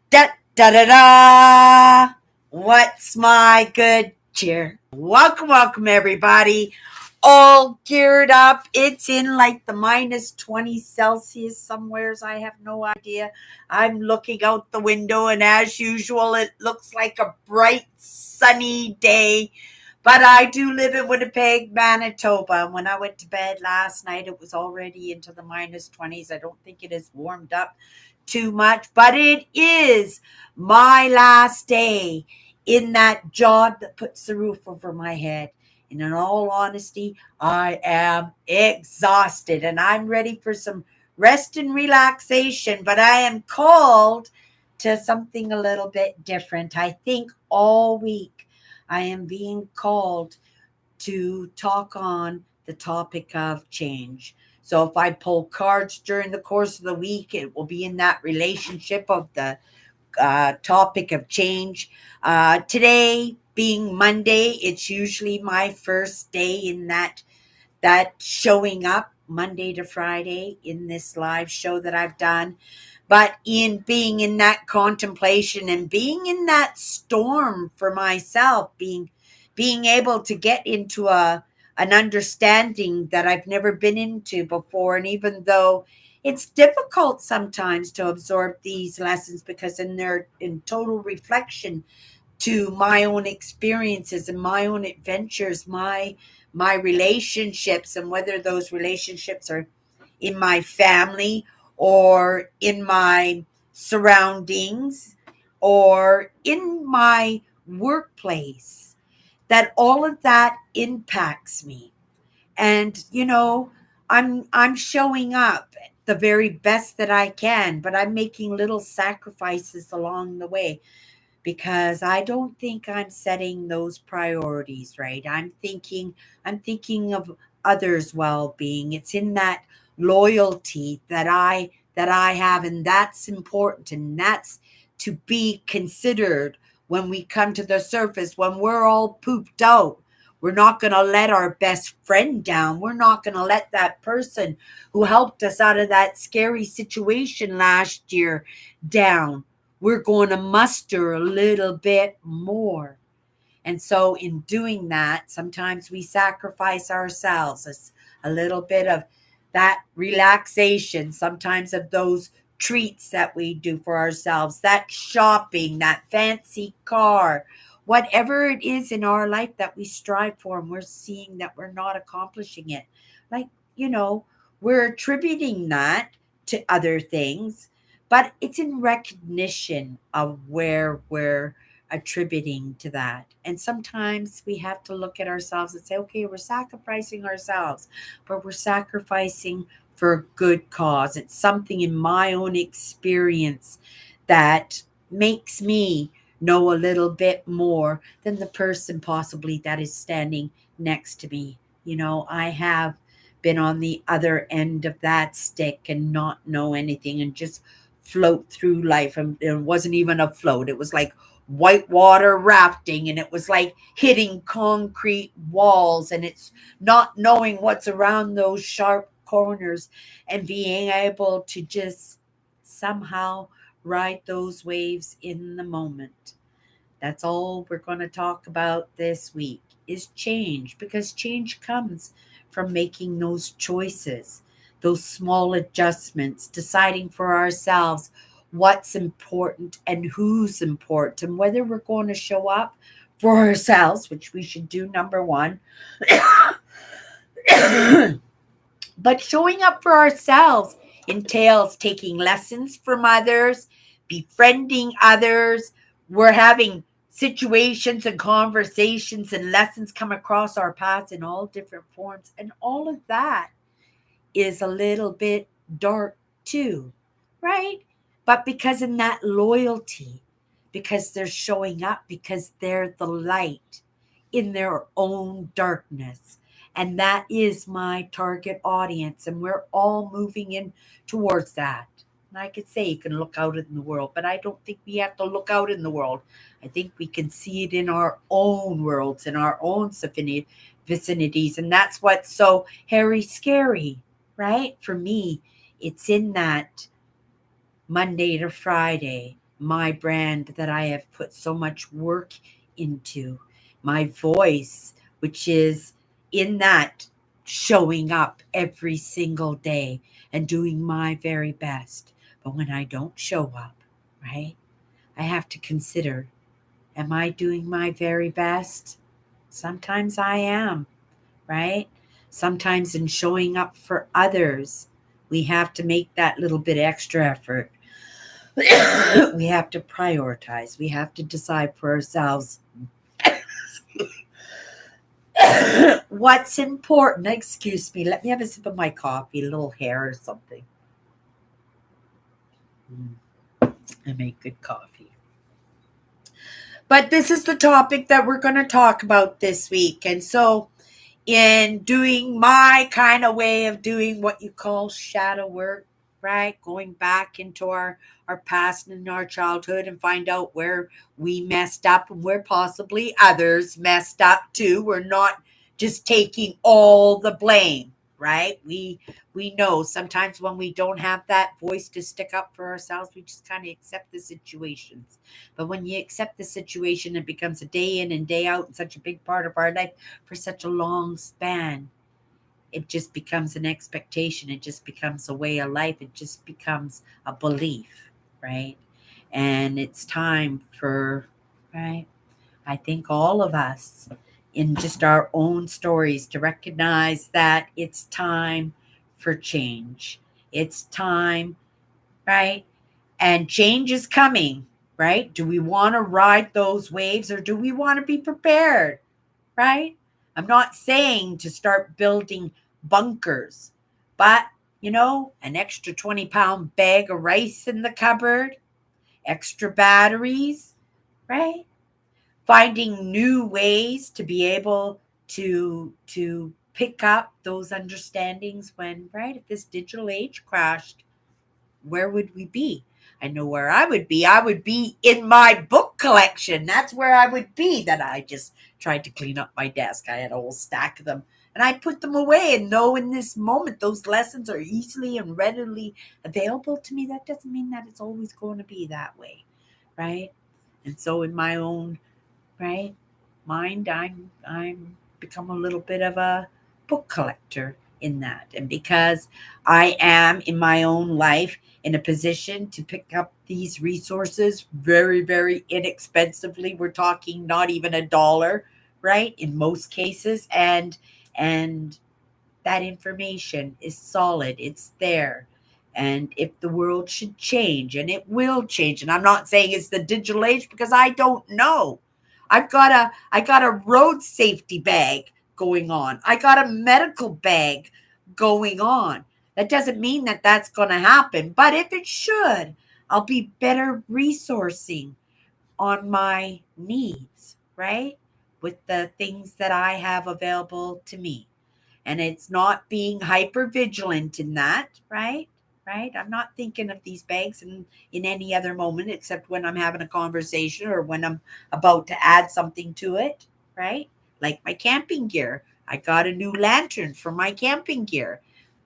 Da da da da. What's my good cheer? Welcome, everybody. All geared up. It's in like the minus 20 Celsius somewheres. I have no idea. I'm looking out the window, and as usual, it looks like a bright, sunny day. But I do live in Winnipeg, Manitoba. And when I went to bed last night, it was already into the minus 20s. I don't think it has warmed up too much, but it is my last day in that job that puts the roof over my head. And in all honesty, I am exhausted and I'm ready for some rest and relaxation, but I am called to something a little bit different. I think all week I am being called to talk on the topic of change. So if I pull cards during the course of the week, it will be in that relationship of the topic of change. Today being Monday, it's usually my first day in that showing up Monday to Friday in this live show that I've done. But in being in that contemplation and being in that storm for myself, being able to get into an understanding that I've never been into before. And even though it's difficult sometimes to absorb these lessons because they're in total reflection to my own experiences and my own adventures, my relationships, and whether those relationships are in my family or in my surroundings or in my workplace, that all of that impacts me. And I'm showing up the very best that I can, but I'm making little sacrifices along the way because I don't think I'm setting those priorities right. I'm thinking of others' well-being. It's in that loyalty that I have, and that's important, and that's to be considered when we come to the surface, when we're all pooped out. We're not going to let our best friend down. We're not going to let that person who helped us out of that scary situation last year down. We're going to muster a little bit more. And so in doing that, sometimes we sacrifice ourselves. It's a little bit of that relaxation, sometimes of those treats that we do for ourselves, that shopping, that fancy car, whatever it is in our life that we strive for, and we're seeing that we're not accomplishing it. Like, we're attributing that to other things, but it's in recognition of where we're attributing to that. And sometimes we have to look at ourselves and say, okay, we're sacrificing ourselves, but we're sacrificing for a good cause. It's something in my own experience that makes me know a little bit more than the person possibly that is standing next to me. I have been on the other end of that stick and not know anything and just float through life. And it wasn't even a float. It was like whitewater rafting, and it was like hitting concrete walls, and it's not knowing what's around those sharp corners and being able to just somehow ride those waves in the moment. That's all we're going to talk about this week is change, because change comes from making those choices, those small adjustments, deciding for ourselves what's important and who's important, and whether we're going to show up for ourselves, which we should do, number one. But showing up for ourselves entails taking lessons from others, befriending others. We're having situations and conversations and lessons come across our paths in all different forms. And all of that is a little bit dark too, right? But because in that loyalty, because they're showing up, because they're the light in their own darkness. And that is my target audience. And we're all moving in towards that. And I could say you can look out in the world, but I don't think we have to look out in the world. I think we can see it in our own worlds, in our own vicinities. And that's what's so hairy scary, right? For me, it's in that Monday to Friday, my brand that I have put so much work into, my voice, which is in that showing up every single day and doing my very best. But when I don't show up, right, I have to consider, am I doing my very best? Sometimes I am, right? Sometimes in showing up for others, we have to make that little bit extra effort. We have to prioritize. We have to decide for ourselves what's important. Excuse me. Let me have a sip of my coffee, a little hair or something. I make good coffee. But this is the topic that we're going to talk about this week. And so, in doing my kind of way of doing what you call shadow work, right? Going back into our past and our childhood and find out where we messed up and where possibly others messed up too. We're not just taking all the blame, right? We know sometimes when we don't have that voice to stick up for ourselves, we just kind of accept the situations. But when you accept the situation, it becomes a day in and day out and such a big part of our life for such a long span. It just becomes an expectation. It just becomes a way of life. It just becomes a belief, right? And it's time for, right? I think all of us in just our own stories to recognize that it's time for change. It's time, right? And change is coming, right? Do we want to ride those waves or do we want to be prepared, right? I'm not saying to start building bunkers, but an extra 20-pound bag of rice in the cupboard, extra batteries, right? Finding new ways to be able to pick up those understandings when, right, if this digital age crashed, where would we be? I know where I would be. I would be in my book collection. That's where I would be. That I just tried to clean up my desk. I had a whole stack of them. And I put them away and know in this moment those lessons are easily and readily available to me. That doesn't mean that it's always going to be that way. Right. And so in my own right mind, I'm become a little bit of a book collector in that. And because I am in my own life in a position to pick up these resources very, very inexpensively, we're talking not even $1, right? In most cases. And that information is solid, it's there. And if the world should change, and it will change, and I'm not saying it's the digital age because I don't know. I got a road safety bag going on. I got a medical bag going on. That doesn't mean that that's going to happen, but if it should, I'll be better resourcing on my needs, right? With the things that I have available to me. And it's not being hyper vigilant in that, right? Right. I'm not thinking of these bags in any other moment except when I'm having a conversation or when I'm about to add something to it, right? Like my camping gear. I got a new lantern for my camping gear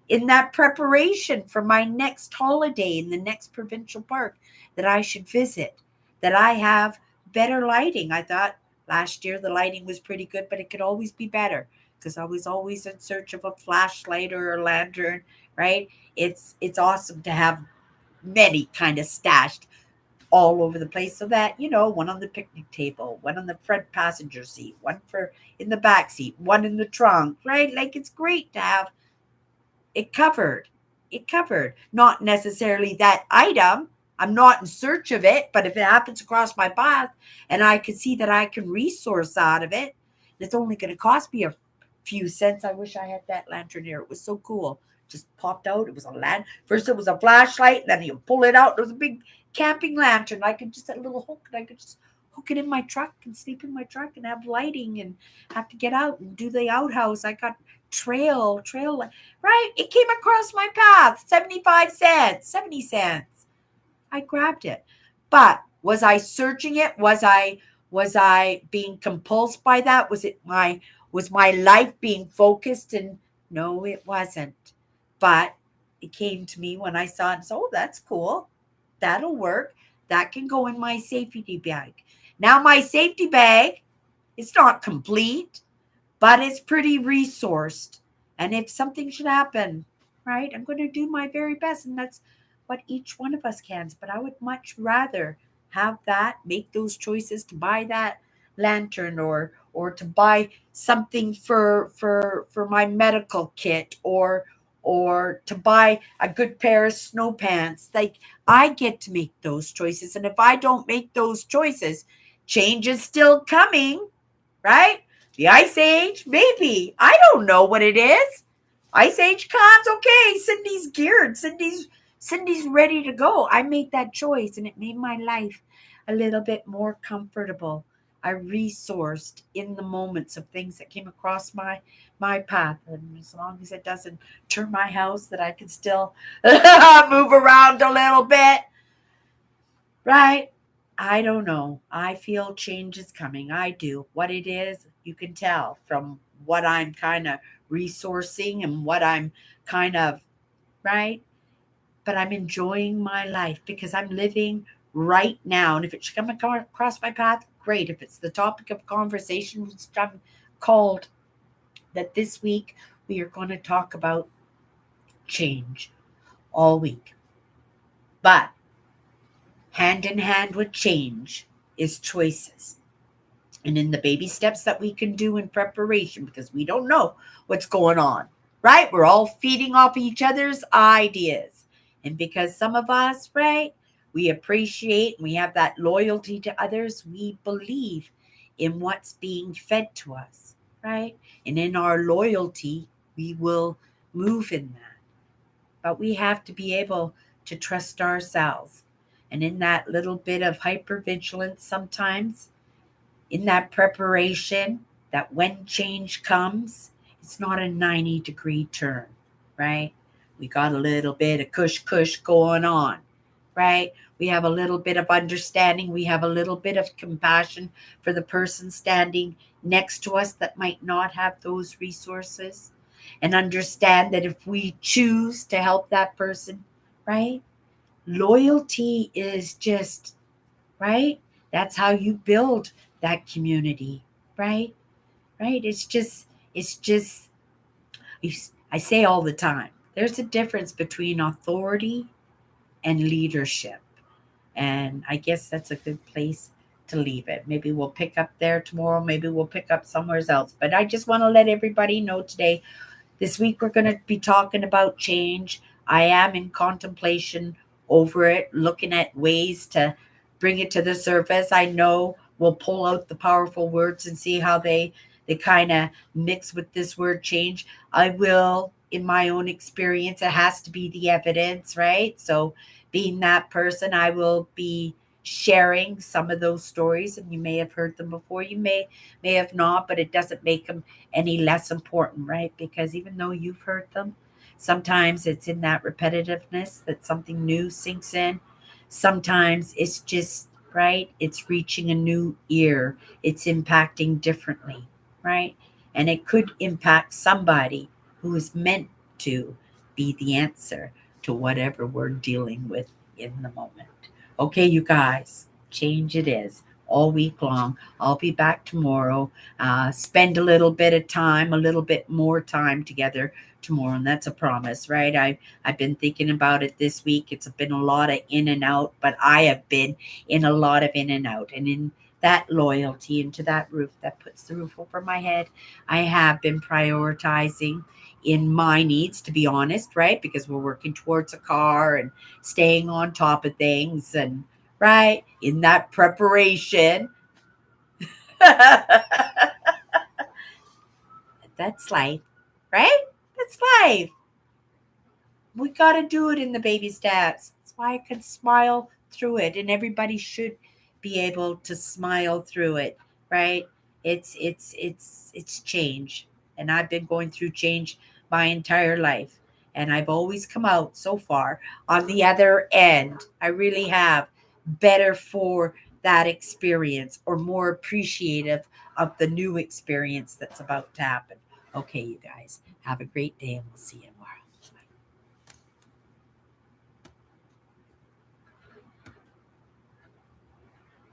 in that preparation for my next holiday in the next provincial park that I should visit, that I have better lighting. I thought last year the lighting was pretty good, but it could always be better because I was always in search of a flashlight or a lantern, right? It's awesome to have many kind of stashed all over the place so that one on the picnic table, one on the front passenger seat, one for in the back seat, one in the trunk, right? Like it's great to have it covered. It covered. Not necessarily that item. I'm not in search of it, but if it happens across my path and I can see that I can resource out of it, it's only going to cost me a few cents. I wish I had that lantern here. It was so cool. Just popped out. It was a first it was a flashlight, then you pull it out. It was a big camping lantern. I could just a little hook and I could just hook it in my truck and sleep in my truck and have lighting and have to get out and do the outhouse. I got trail right? It came across my path, 75 cents, 70 cents. I grabbed it. But was I searching it? Was I being compulsed by that? Was my life being focused? And no, it wasn't. But it came to me when I saw it and said, oh, that's cool. that'll work. That can go in my safety bag. Now my safety bag, it's not complete, but it's pretty resourced. And if something should happen, right, I'm going to do my very best. And that's what each one of us can. But I would much rather have that, make those choices to buy that lantern, or to buy something for my medical kit, or to buy a good pair of snow pants. Like, I get to make those choices. And if I don't make those choices, change is still coming, right? The ice age, maybe. I don't know what it is. Ice age comes, okay. Cindy's geared. Cindy's ready to go. I made that choice, and it made my life a little bit more comfortable. I resourced in the moments of things that came across my path, and as long as it doesn't turn my house, that I can still move around a little bit, right? I don't know. I feel change is coming. I do. What it is, you can tell from what I'm kind of resourcing and what I'm kind of, right? But I'm enjoying my life because I'm living right now. And if it should come across my path, great. If it's the topic of conversation, which I'm called, that this week we are going to talk about change all week. But hand in hand with change is choices. And in the baby steps that we can do in preparation, because we don't know what's going on, right? We're all feeding off each other's ideas. And because some of us, right, we appreciate and we have that loyalty to others, we believe in what's being fed to us, right? And in our loyalty, we will move in that. But we have to be able to trust ourselves. And in that little bit of hypervigilance sometimes, in that preparation, that when change comes, it's not a 90-degree turn, right? We got a little bit of cush going on, right? We have a little bit of understanding. We have a little bit of compassion for the person standing next to us that might not have those resources, and understand that if we choose to help that person, right? Loyalty is just, right? That's how you build that community, right? Right? It's just, I say all the time, there's a difference between authority and leadership. And I guess that's a good place to leave it. Maybe we'll pick up there tomorrow. Maybe we'll pick up somewhere else. But I just want to let everybody know today, this week, we're going to be talking about change. I am in contemplation over it, looking at ways to bring it to the surface. I know we'll pull out the powerful words and see how they kind of mix with this word change. I will, in my own experience, it has to be the evidence, right? So being that person, I will be sharing some of those stories, and you may have heard them before, you may have not, but it doesn't make them any less important, right? Because even though you've heard them, sometimes it's in that repetitiveness that something new sinks in. Sometimes it's just, right, it's reaching a new ear, it's impacting differently, right? And it could impact somebody who is meant to be the answer to whatever we're dealing with in the moment. Okay, you guys, change it is all week long. I'll be back tomorrow. Spend a little bit of time, a little bit more time together tomorrow, and that's a promise, right? I've been thinking about it this week. It's been a lot of in and out, but I have been in a lot of in and out, and in that loyalty into that roof that puts the roof over my head, I have been prioritizing in my needs, to be honest, right? Because we're working towards a car and staying on top of things, and right in that preparation. That's life, right? That's life. We got to do it in the baby steps. That's why I can smile through it, and everybody should be able to smile through it, right? It's change, and I've been going through change my entire life, and I've always come out so far on the other end. I really have, better for that experience, or more appreciative of the new experience that's about to happen. Okay, you guys, have a great day, and we'll see you.